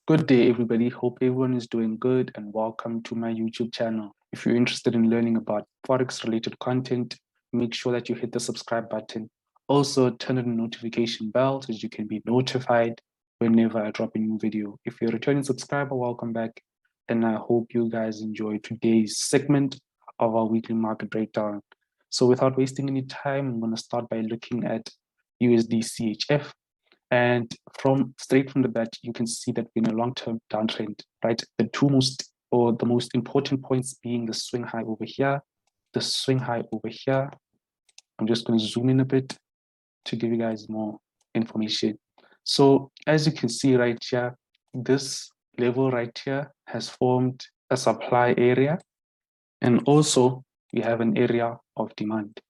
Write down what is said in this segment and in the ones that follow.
Good day, everybody. Hope everyone is doing good and welcome to my YouTube channel. If you're interested in learning about Forex related content, make sure that you hit the subscribe button. Also, turn on the notification bell so that you can be notified whenever I drop a new video. If you're a returning subscriber, welcome back. And I hope you guys enjoy today's segment of our weekly market breakdown. So without wasting any time, I'm going to start by looking at USDCHF. And straight from the bat, you can see that we're in a long-term downtrend, right? The most important points being the swing high over here, the swing high over here. I'm just going to zoom in a bit to give you guys more information. So as you can see right here, this level right here has formed a supply area. And also we have an area of demand.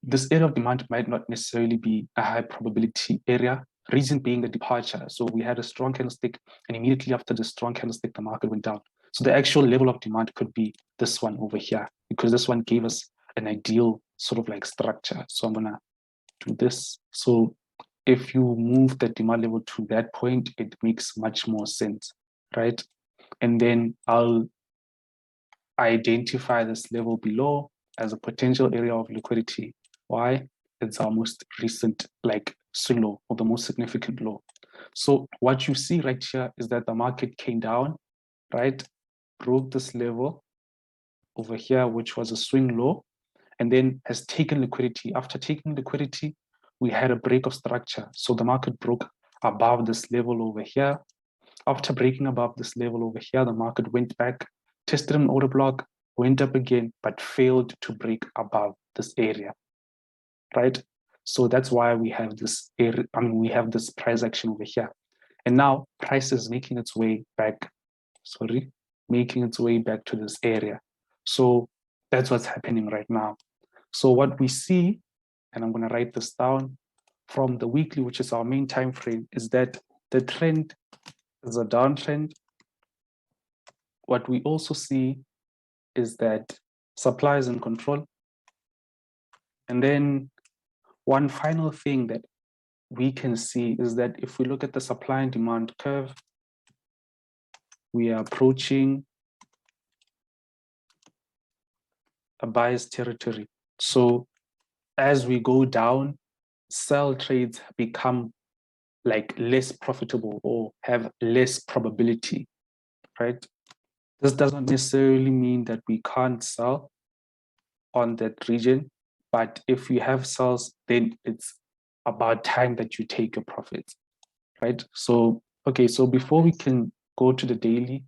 This area of demand might not necessarily be a high probability area, reason being the departure. So we had a strong candlestick, and immediately after the strong candlestick, the market went down. So the actual level of demand could be this one over here, because this one gave us an ideal sort of like structure. So I'm gonna do this. So if you move the demand level to that point, it makes much more sense, right? And then I'll identify this level below as a potential area of liquidity. Why? It's our most recent like swing low or the most significant low. So what you see right here is that the market came down, right? Broke this level over here, which was a swing low, and then has taken liquidity. After taking liquidity, we had a break of structure. So the market broke above this level over here. After breaking above this level over here, the market went back, tested an order block, went up again, but failed to break above this area, right? So that's why we have this area, we have this price action over here. And now price is making its way back, making its way back to this area. So that's what's happening right now. So what we see, and I'm gonna write this down, from the weekly, which is our main time frame, is that the trend is a downtrend. What we also see is that supply is in control. And then one final thing that we can see is that if we look at the supply and demand curve, we are approaching a bias territory. So as we go down, sell trades become like less profitable or have less probability, right? This doesn't necessarily mean that we can't sell on that region, but if you have sells, then it's about time that you take your profits, right? So, okay, so before we can go to the daily,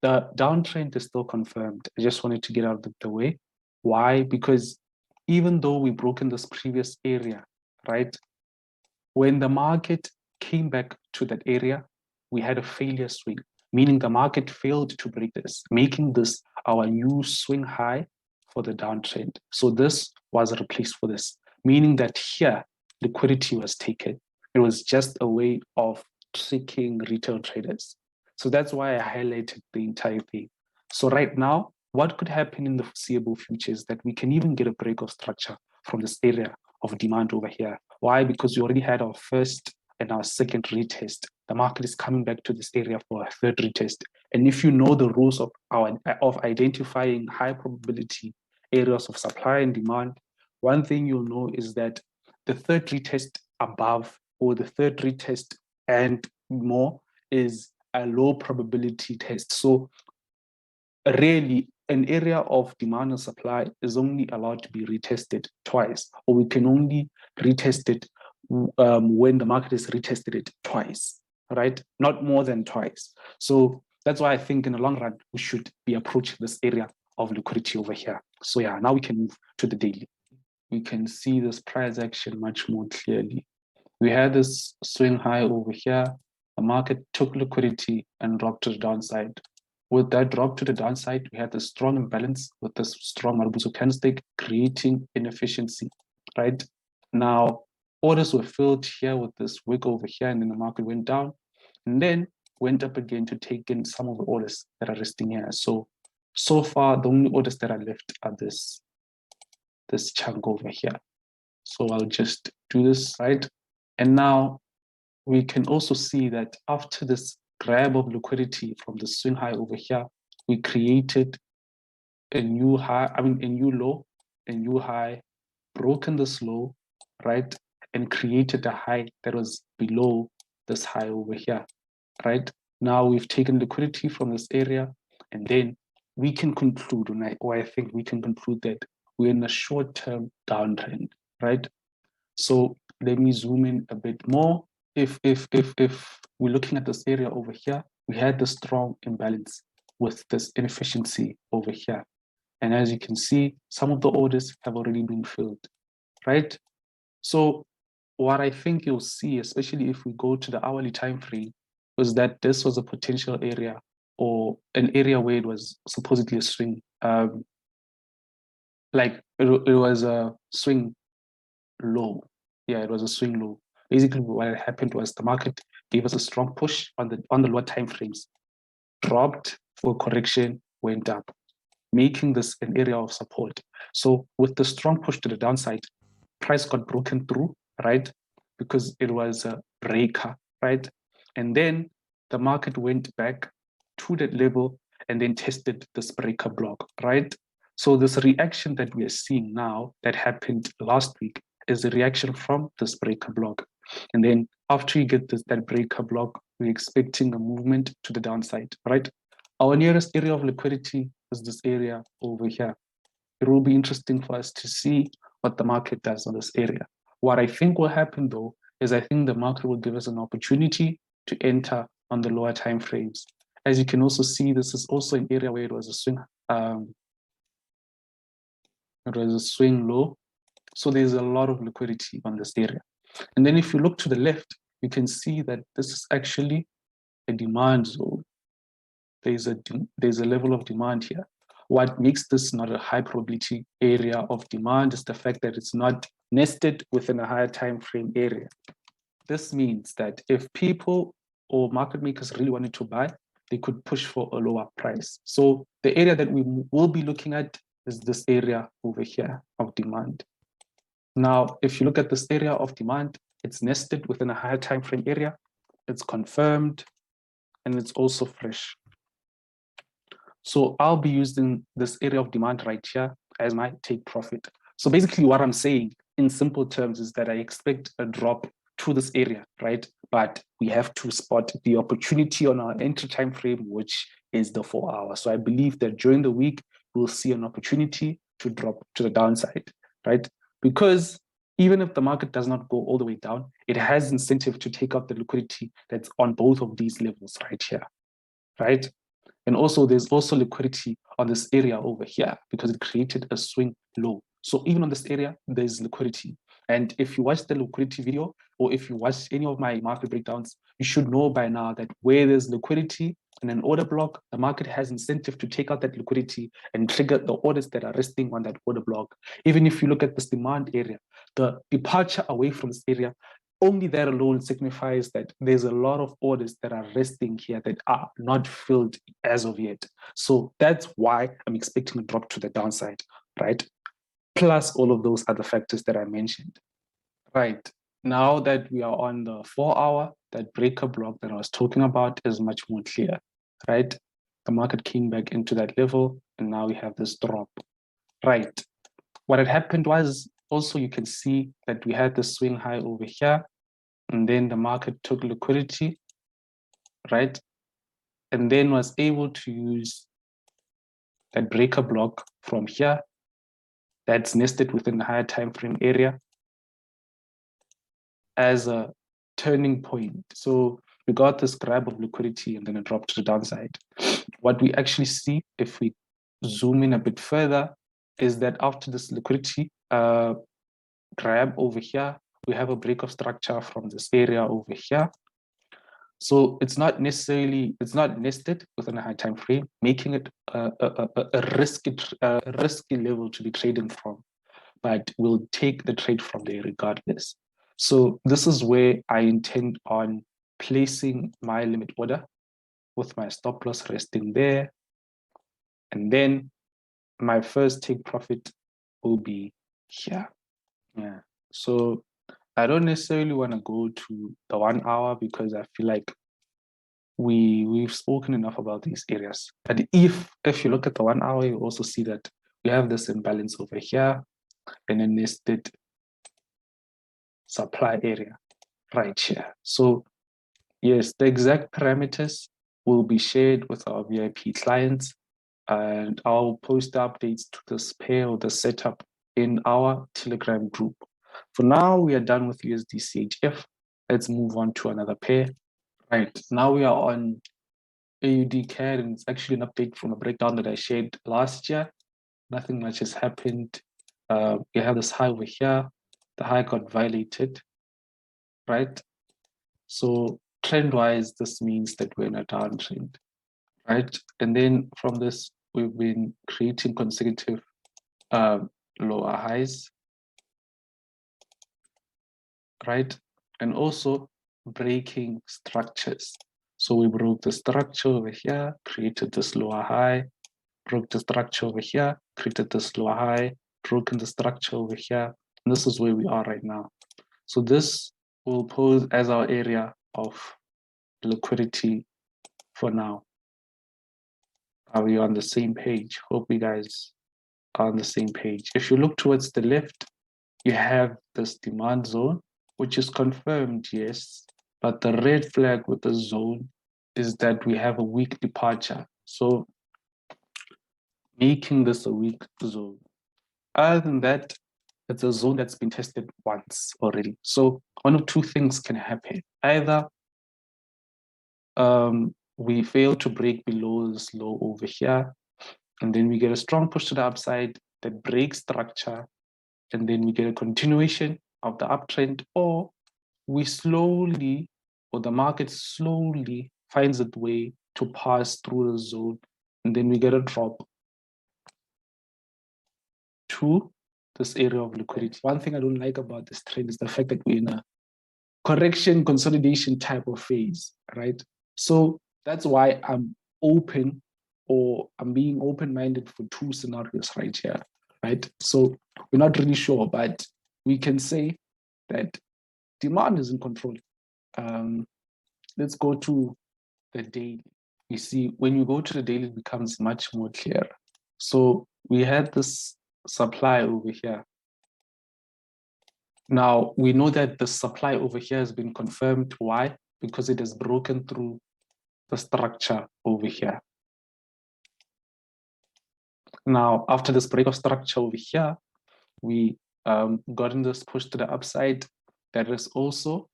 the downtrend is still confirmed. I just wanted to get out of the way. Why? Because even though we broke in this previous area, right? When the market came back to that area, we had a failure swing, meaning the market failed to break this, making this our new swing high for the downtrend. So this was replaced for this, meaning that here liquidity was taken. It was just a way of tricking retail traders. So that's why I highlighted the entire thing. So right now, what could happen in the foreseeable future is that we can even get a break of structure from this area of demand over here. Why? Because we already had our first and our second retest. The market is coming back to this area for a third retest. And if you know the rules of identifying high probability areas of supply and demand, one thing you'll know is that the third retest above or the third retest and more is a low probability test. So really, an area of demand and supply is only allowed to be retested twice, or we can only retest it when the market has retested it twice, right? Not more than twice. So that's why I think in the long run, we should be approaching this area of liquidity over here. So yeah, now we can move to the daily. We can see this price action much more clearly. We had this swing high over here. The market took liquidity and dropped to the downside. With that drop to the downside, we had a strong imbalance with this strong Marubuzo candlestick creating inefficiency, right? Now, orders were filled here with this wick over here, and then the market went down and then went up again to take in some of the orders that are resting here. So far, the only orders that are left are this chunk over here. So I'll just do this, right? And now we can also see that after this grab of liquidity from the swing high over here, we created a new high, a new low, a new high, broken this low, right? And created a high that was below this high over here, right? Now we've taken liquidity from this area, and then we can conclude, or I think we can conclude that we're in a short-term downtrend, right? So let me zoom in a bit more. If we're looking at this area over here, we had the strong imbalance with this inefficiency over here. And as you can see, some of the orders have already been filled, right? So what I think you'll see, especially if we go to the hourly time frame, was that this was a potential area or an area where it was supposedly a swing. Like it was a swing low. Yeah, it was a swing low. Basically, what happened was the market gave us a strong push on the lower time frames, dropped for correction, went up, making this an area of support. So with the strong push to the downside, price got broken through, right? Because it was a breaker, right? And then the market went back to that level and then tested this breaker block, right? So this reaction that we are seeing now that happened last week is a reaction from this breaker block. And then after you get that breaker block, we're expecting a movement to the downside, right? Our nearest area of liquidity is this area over here. It will be interesting for us to see what the market does on this area. What I think will happen though, is I think the market will give us an opportunity to enter on the lower time frames. As you can also see, this is also an area where it was a swing, low. So there's a lot of liquidity on this area. And then if you look to the left, you can see that this is actually a demand zone. There's a level of demand here. What makes this not a high probability area of demand is the fact that it's not nested within a higher time frame area. This means that if people or market makers really wanted to buy, they could push for a lower price. So the area that we will be looking at is this area over here of demand. Now, if you look at this area of demand, it's nested within a higher time frame area, it's confirmed, and it's also fresh. So I'll be using this area of demand right here as my take profit. So basically what I'm saying in simple terms is that I expect a drop to this area, right? But we have to spot the opportunity on our entry time frame, which is the 4 hours. So I believe that during the week, we'll see an opportunity to drop to the downside, right? Because even if the market does not go all the way down, it has incentive to take out the liquidity that's on both of these levels right here, right? And also there's also liquidity on this area over here because it created a swing low. So even on this area, there's liquidity. And if you watch the liquidity video, or if you watch any of my market breakdowns, you should know by now that where there's liquidity in an order block, the market has incentive to take out that liquidity and trigger the orders that are resting on that order block. Even if you look at this demand area, the departure away from this area, only that alone signifies that there's a lot of orders that are resting here that are not filled as of yet. So that's why I'm expecting a drop to the downside, right? Plus all of those other factors that I mentioned. Right, now that we are on the 4 hour, that breaker block that I was talking about is much more clear, right? The market came back into that level and now we have this drop, right? What had happened was also you can see that we had the swing high over here and then the market took liquidity, right? And then was able to use that breaker block from here that's nested within the higher time frame area as a turning point. So we got this grab of liquidity and then a drop to the downside. What we actually see if we zoom in a bit further is that after this liquidity grab over here, we have a break of structure from this area over here. So it's not nested within a high time frame, making it a risky level to be trading from, but we'll take the trade from there regardless. So this is where I intend on placing my limit order with my stop loss resting there. And then my first take profit will be here. Yeah. So I don't necessarily want to go to the 1 hour because I feel like we've spoken enough about these areas. But if you look at the 1 hour, you also see that we have this imbalance over here and a nested supply area right here. So yes, the exact parameters will be shared with our VIP clients, and I'll post updates to this pair or the setup in our Telegram group. For now, we are done with USDCHF. Let's move on to another pair. Right, now we are on AUDCAD, and it's actually an update from a breakdown that I shared last year. Nothing much has happened. We have this high over here. The high got violated, right? So trend-wise, this means that we're in a downtrend, right? And then from this, we've been creating consecutive lower highs, right? And also breaking structures. So we broke the structure over here, created this lower high, broke the structure over here, created this lower high, broken the structure over here. And this is where we are right now. So this will pose as our area of liquidity for now. Are we on the same page? Hope you guys are on the same page. If you look towards the left, you have this demand zone, which is confirmed, yes, but the red flag with the zone is that we have a weak departure. So making this a weak zone. Other than that, it's a zone that's been tested once already. So one of two things can happen. Either we fail to break below this low over here, and then we get a strong push to the upside that breaks structure, and then we get a continuation of the uptrend, or we slowly, or the market slowly finds its way to pass through the zone, and then we get a drop to this area of liquidity. One thing I don't like about this trend is the fact that we're in a correction consolidation type of phase, right? So that's why I'm open, or I'm being open-minded for two scenarios right here, right? So we're not really sure, but we can say that demand is in control. Let's go to the daily. You see, when you go to the daily, it becomes much more clear. So we had this supply over here. Now, we know that the supply over here has been confirmed. Why? Because it has broken through the structure over here. Now, after this break of structure over here, we gotten this push to the upside. That is also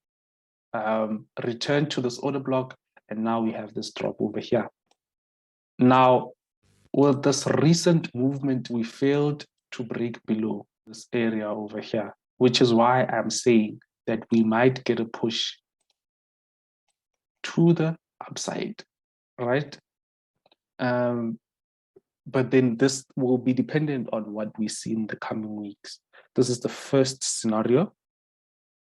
returned to this order block, and now we have this drop over here. Now, with this recent movement, we failed to break below this area over here, which is why I'm saying that we might get a push to the upside, right? But then this will be dependent on what we see in the coming weeks. This is the first scenario.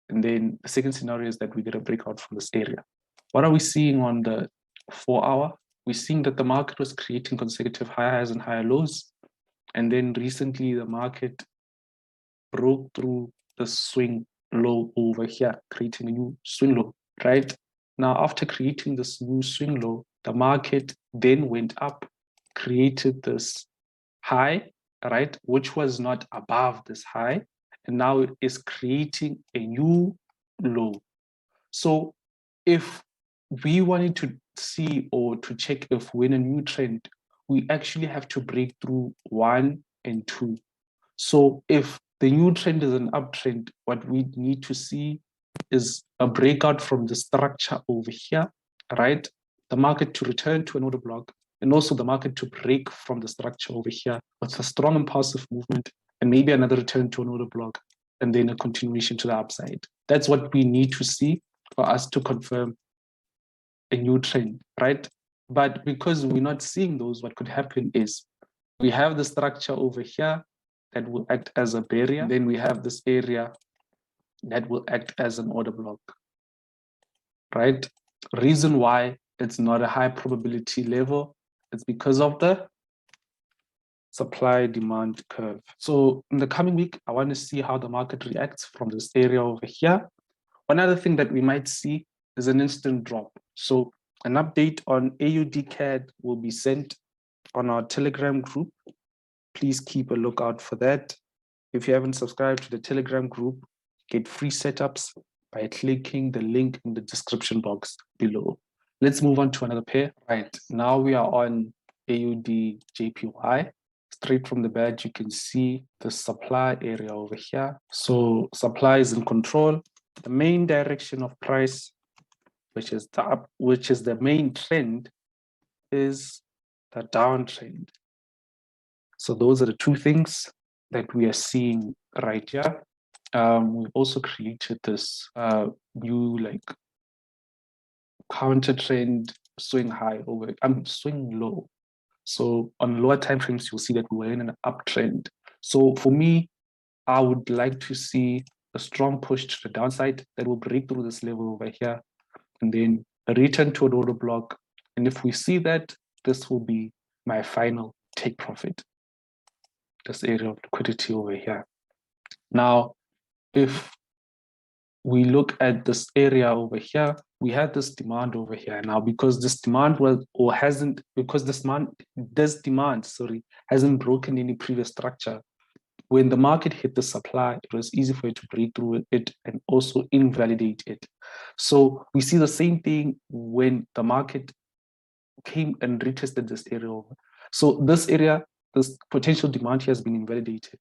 And then the second scenario is that we get a breakout from this area. What are we seeing on the 4 hour? We're seeing that the market was creating consecutive higher highs and higher lows. And then recently the market broke through the swing low over here, creating a new swing low, right? Now, after creating this new swing low, the market then went up, created this high, right, which was not above this high, and now it is creating a new low. So if we wanted to see or to check if we're in a new trend, we actually have to break through 1 and 2. So if the new trend is an uptrend, what we need to see is a breakout from the structure over here, right? The market to return to an order block, and also the market to break from the structure over here with a strong impulsive movement, and maybe another return to an order block, and then a continuation to the upside. That's what we need to see for us to confirm a new trend, right? But because we're not seeing those, what could happen is we have the structure over here that will act as a barrier. Then we have this area that will act as an order block, right? Reason why it's not a high probability level, it's because of the supply demand curve. So in the coming week, I want to see how the market reacts from this area over here. One other thing that we might see is an instant drop. So an update on AUDCAD will be sent on our Telegram group. Please keep a lookout for that. If you haven't subscribed to the Telegram group, get free setups by clicking the link in the description box below. Let's move on to another pair. Right, now we are on AUDJPY. Straight from the badge, you can see the supply area over here. So supply is in control. The main direction of price, which is the up, which is the main trend, is the downtrend. So those are the two things that we are seeing right here. We've also created this new like counter trend swing high over. I'm swing low. So on lower time frames, you'll see that we're in an uptrend. So for me, I would like to see a strong push to the downside that will break through this level over here, and then a return to an order block. And if we see that, this will be my final take profit. This area of liquidity over here. Now, if we look at this area over here, we had this demand over here. Now, because this demand was or hasn't, because this demand, hasn't broken any previous structure. When the market hit the supply, it was easy for it to break through it and also invalidate it. So we see the same thing when the market came and retested this area over. So this area, this potential demand here has been invalidated.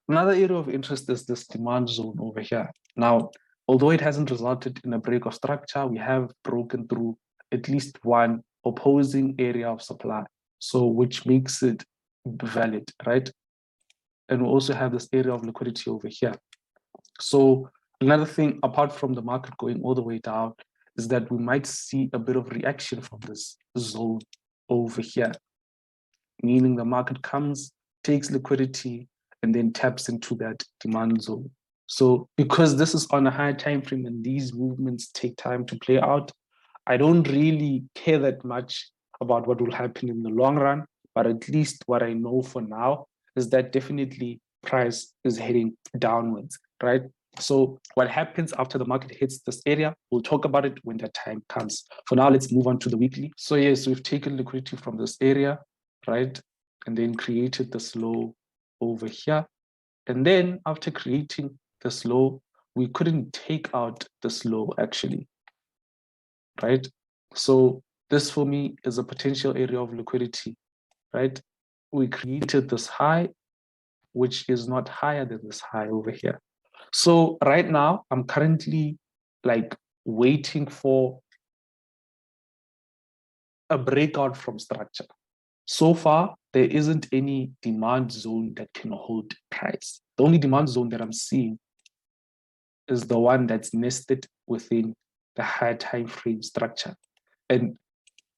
Another area of interest is this demand zone over here. Now, although it hasn't resulted in a break of structure, we have broken through at least one opposing area of supply. So which makes it valid, right? And we also have this area of liquidity over here. So another thing, apart from the market going all the way down, is that we might see a bit of reaction from this zone over here, meaning the market comes, takes liquidity, and then taps into that demand zone. So because this is on a higher time frame and these movements take time to play out, I don't really care that much about what will happen in the long run, but at least what I know for now is that definitely price is heading downwards, right? So what happens after the market hits this area, we'll talk about it when that time comes. For now, let's move on to the weekly. So yes, we've taken liquidity from this area, right? And then created this low over here. And then after creating this low, we couldn't take out this low actually, right? So this for me is a potential area of liquidity, right? We created this high, which is not higher than this high over here. So right now, I'm currently like waiting for a breakout from structure. So far, there isn't any demand zone that can hold price. The only demand zone that I'm seeing is the one that's nested within the high time frame structure. And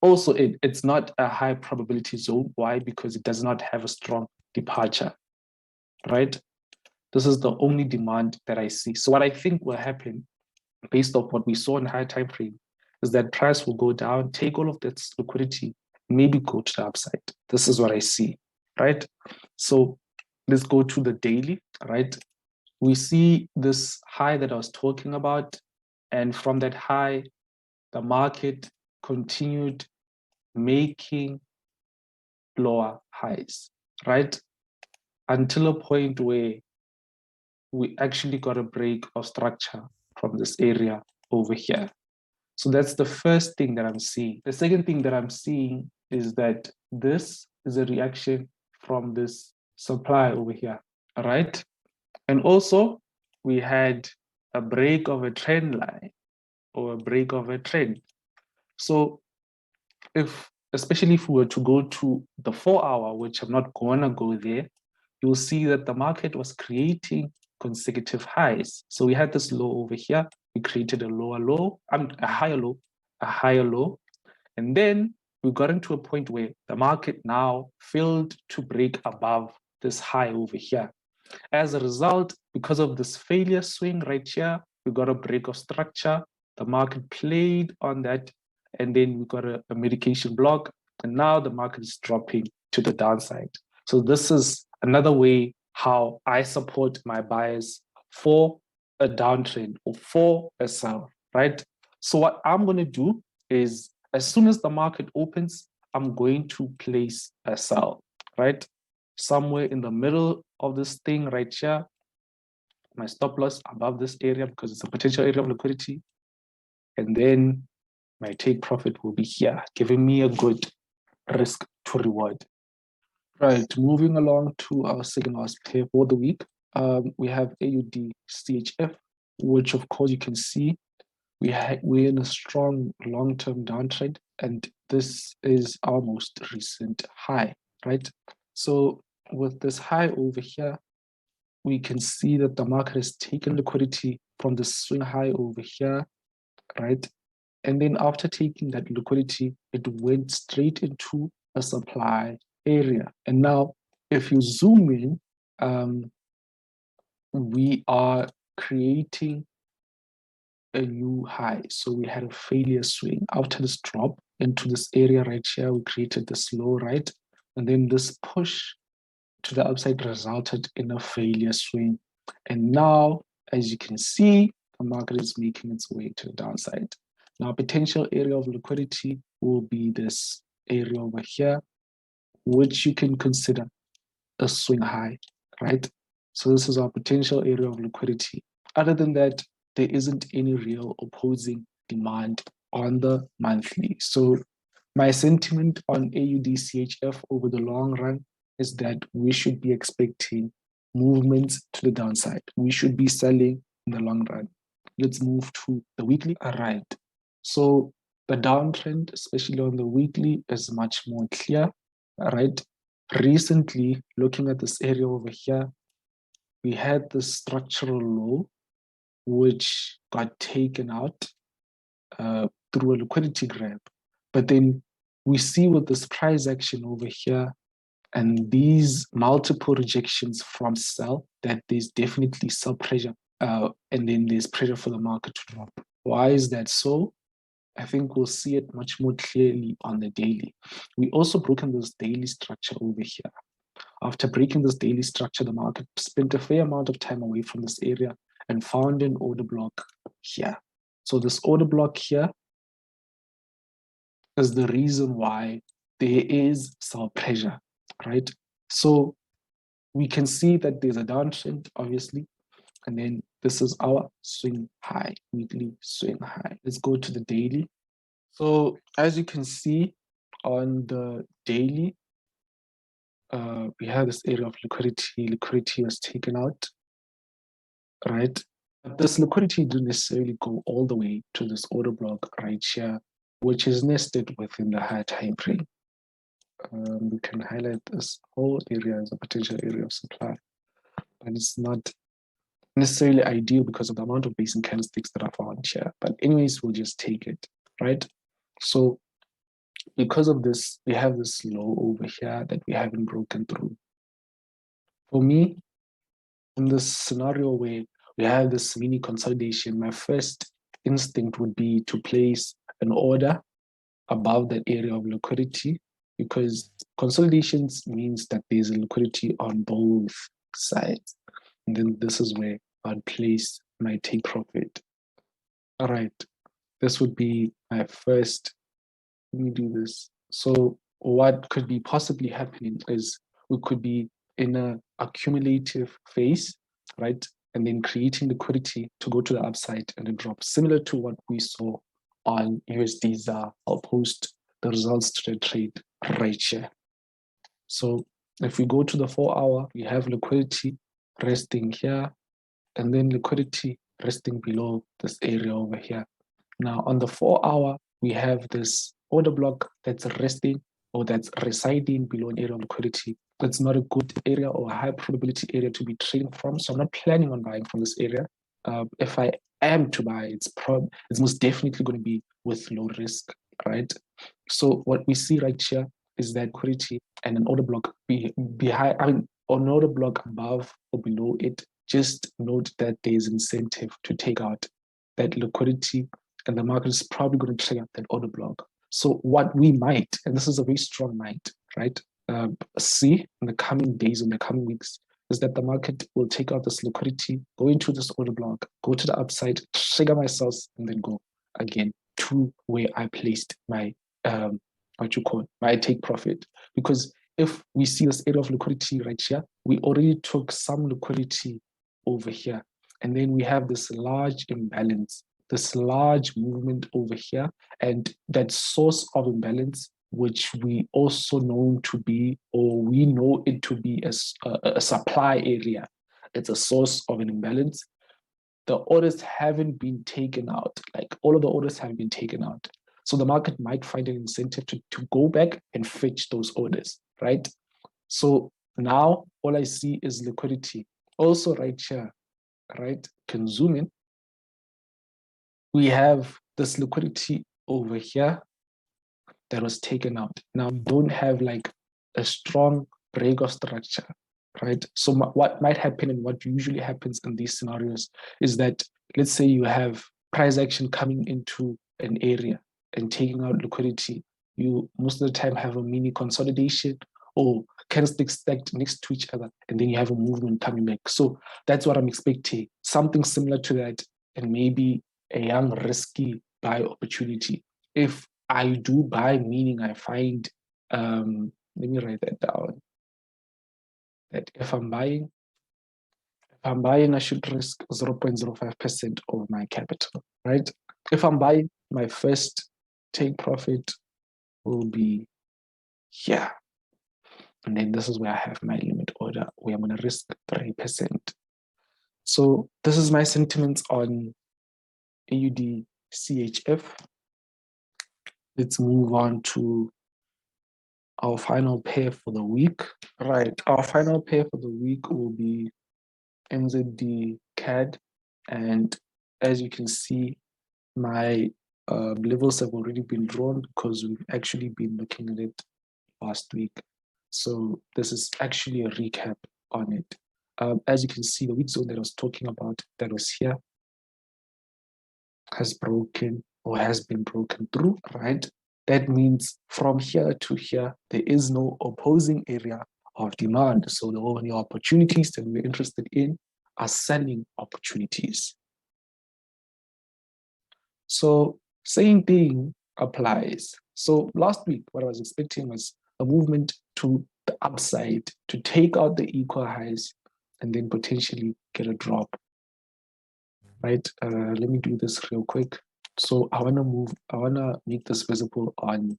also, it's not a high probability zone. Why? Because it does not have a strong departure, right? This is the only demand that I see. So what I think will happen based off what we saw in the high time frame is that price will go down, take all of this liquidity, maybe go to the upside. This is what I see, right? So let's go to the daily, right? We see this high that I was talking about, and from that high, the market continued making lower highs, right? Until a point where we actually got a break of structure from this area over here. So that's the first thing that I'm seeing. The second thing that I'm seeing is that this is a reaction from this supply over here, all right? And also we had a break of a trend line or a break of a trend. So especially if we were to go to the 4 hour, which I'm not gonna go there, you'll see that the market was creating consecutive highs. So we had this low over here. We created a lower low, a higher low. And then we got into a point where the market now failed to break above this high over here. As a result, because of this failure swing right here, we got a break of structure. The market played on that, and then we got a medication block. And now the market is dropping to the downside. So this is another way how I support my buyers for a downtrend or for a sell, right? So what I'm going to do is, as soon as the market opens, I'm going to place a sell, right? Somewhere in the middle of this thing right here, my stop loss above this area because it's a potential area of liquidity. And then my take profit will be here, giving me a good risk to reward. Right, moving along to our second last pair for the week, we have AUDCHF, which of course you can see we're in a strong long-term downtrend, and this is our most recent high, right? So with this high over here, we can see that the market has taken liquidity from the swing high over here, right? And then after taking that liquidity, it went straight into a supply area. And now, if you zoom in, we are creating a new high. So we had a failure swing after this drop into this area right here. We created this low, right? And then this push to the upside resulted in a failure swing. And now, as you can see, the market is making its way to the downside. Now, potential area of liquidity will be this area over here, which you can consider a swing high, right? So this is our potential area of liquidity. Other than that, there isn't any real opposing demand on the monthly. So my sentiment on AUDCHF over the long run is that we should be expecting movements to the downside. We should be selling in the long run. Let's move to the weekly. All right. So the downtrend, especially on the weekly, is much more clear. All right. Recently, looking at this area over here, we had the structural low, which got taken out through a liquidity grab. But then we see with this price action over here and these multiple rejections from sell that there's definitely sell pressure, and then there's pressure for the market to drop. Why is that so? I think we'll see it much more clearly on the daily. We also broken this daily structure over here. After breaking this daily structure, the market spent a fair amount of time away from this area and found an order block here. So this order block here is the reason why there is sell pressure, right? So we can see that there's a downtrend, obviously, and then this is our swing high, weekly swing high. Let's go to the daily. So as you can see on the daily, we have this area of liquidity. Liquidity was taken out, right? But this liquidity didn't necessarily go all the way to this order block right here, which is nested within the higher time frame. We can highlight this whole area as a potential area of supply, but it's not necessarily ideal because of the amount of basic candlesticks that are found here. But anyways, we'll just take it, right? So because of this, we have this low over here that we haven't broken through. For me, in this scenario where we have this mini consolidation, my first instinct would be to place an order above that area of liquidity, because consolidations means that there's a liquidity on both sides. And then this is where I'd place my take profit. All right, this would be my first. Let me do this. So what could be possibly happening is we could be in an accumulative phase, right? And then creating liquidity to go to the upside and then drop, similar to what we saw on USDZA. I'll post the results to the trade right here. So if we go to the 4 hour, we have liquidity resting here, and then liquidity resting below this area over here. Now on the 4 hour, we have this order block that's resting or that's residing below an area of liquidity. That's not a good area or a high probability area to be trading from. So I'm not planning on buying from this area. If I am to buy, it's most definitely going to be with low risk, right? So what we see right here is that liquidity and an order block behind, an order block above or below it. Just note that there's incentive to take out that liquidity, and the market is probably going to trigger that order block. So what we might, and this is a very strong might, right? see in the coming days, in the coming weeks, is that the market will take out this liquidity, go into this order block, go to the upside, trigger my sales, and then go again to where I placed my my take profit. Because if we see this area of liquidity right here, we already took some liquidity over here, and then we have this large imbalance, this large movement over here, and that source of imbalance, which we also know to be, or we know it to be as a supply area. It's a source of an imbalance. The orders haven't been taken out. Like all of the orders have been taken out. So the market might find an incentive to go back and fetch those orders, right? So now all I see is liquidity. Also right here, right? Can zoom in. We have this liquidity over here that was taken out. Now we don't have like a strong break of structure, right? So what might happen and what usually happens in these scenarios is that, let's say you have price action coming into an area and taking out liquidity. You most of the time have a mini consolidation or candlesticks stacked next to each other, and then you have a movement coming back. So that's what I'm expecting, something similar to that, and maybe a young risky buy opportunity. If I do buy, meaning I find, let me write that down, that if I'm buying, I should risk 0.05% of my capital, right? If I'm buying, my first take profit will be here. And then this is where I have my limit order, where I'm going to risk 3%. So this is my sentiments on AUDCHF. Let's move on to our final pair for the week. Right, our final pair for the week will be NZDCAD. And as you can see, my levels have already been drawn because we've actually been looking at it last week. So this is actually a recap on it. As you can see, the weak zone that I was talking about, that was here, has broken or has been broken through, right? That means from here to here, there is no opposing area of demand. So the only opportunities that we're interested in are selling opportunities. So same thing applies. So last week, what I was expecting was a movement to the upside to take out the equal highs and then potentially get a drop. Right? Let me do this real quick. So I want to make this visible on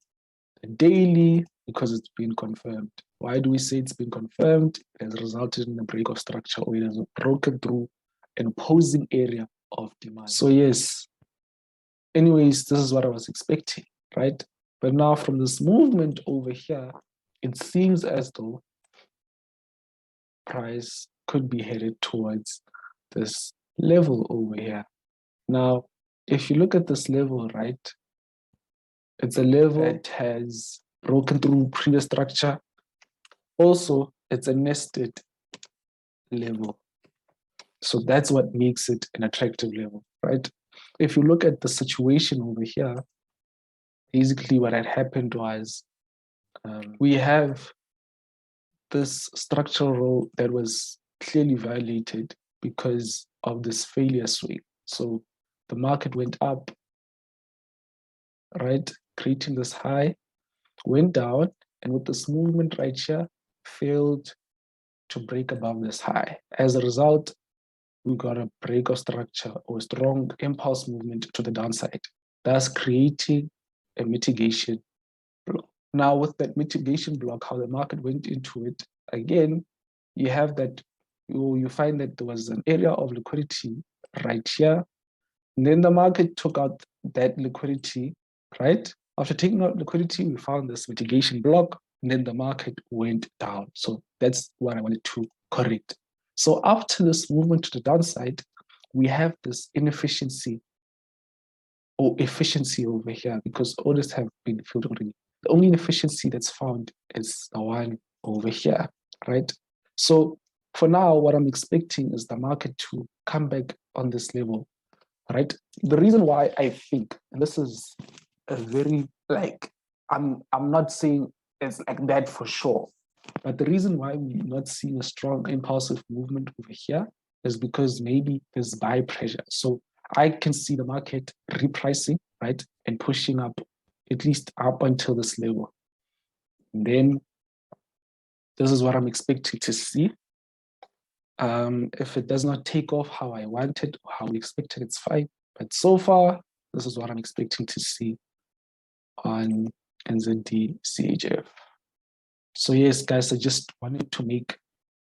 the daily because it's been confirmed. Why do we say it's been confirmed? It has resulted in a break of structure, or it has broken through an opposing area of demand. So yes, anyways, this is what I was expecting, right? But now from this movement over here, it seems as though price could be headed towards this level over here. Now, if you look at this level, right, it's a level that has broken through previous structure. Also, it's a nested level. So that's what makes it an attractive level, right? If you look at the situation over here, basically what had happened was we have this structural role that was clearly violated because of this failure swing. So the market went up, right, creating this high, went down, and with this movement right here, failed to break above this high. As a result, we got a break of structure or a strong impulse movement to the downside, thus creating a mitigation block. Now, with that mitigation block, how the market went into it, again, you have that, you find that there was an area of liquidity right here. And then the market took out that liquidity, right? After taking out liquidity, we found this mitigation block, and then the market went down. So that's what I wanted to correct. So after this movement to the downside, we have this inefficiency or efficiency over here because orders have been filled already. The only inefficiency that's found is the one over here, right? So for now, what I'm expecting is the market to come back on this level, right? The reason why I think, and this is a very, like, I'm not saying it's like that for sure, But the reason why we're not seeing a strong impulsive movement over here is because maybe there's buy pressure. So I can see the market repricing, right, and pushing up, at least up until this level. And then this is what I'm expecting to see. If it does not take off how I wanted or how we expected, it's fine. But so far, this is what I'm expecting to see on NZDCHF. So yes, guys, I just wanted to make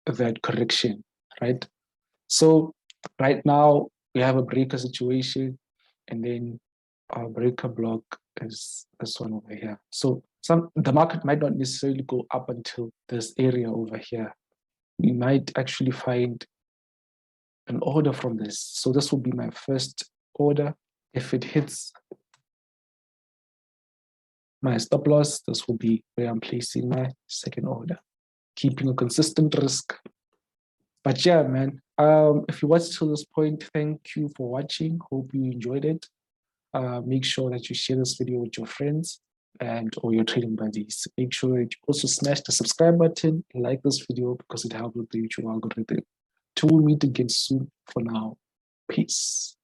that correction, right? So right now we have a breaker situation, and then our breaker block is this one over here. So the market might not necessarily go up until this area over here. We might actually find an order from this. So this will be my first order. If it hits my stop loss, this will be where I'm placing my second order, keeping a consistent risk. But yeah, man, if you watched till this point, thank you for watching. Hope you enjoyed it. Make sure that you share this video with your friends or your trading buddies. Make sure that you also smash the subscribe button and like this video because it helps with the YouTube algorithm. Till we meet again soon. For now, peace.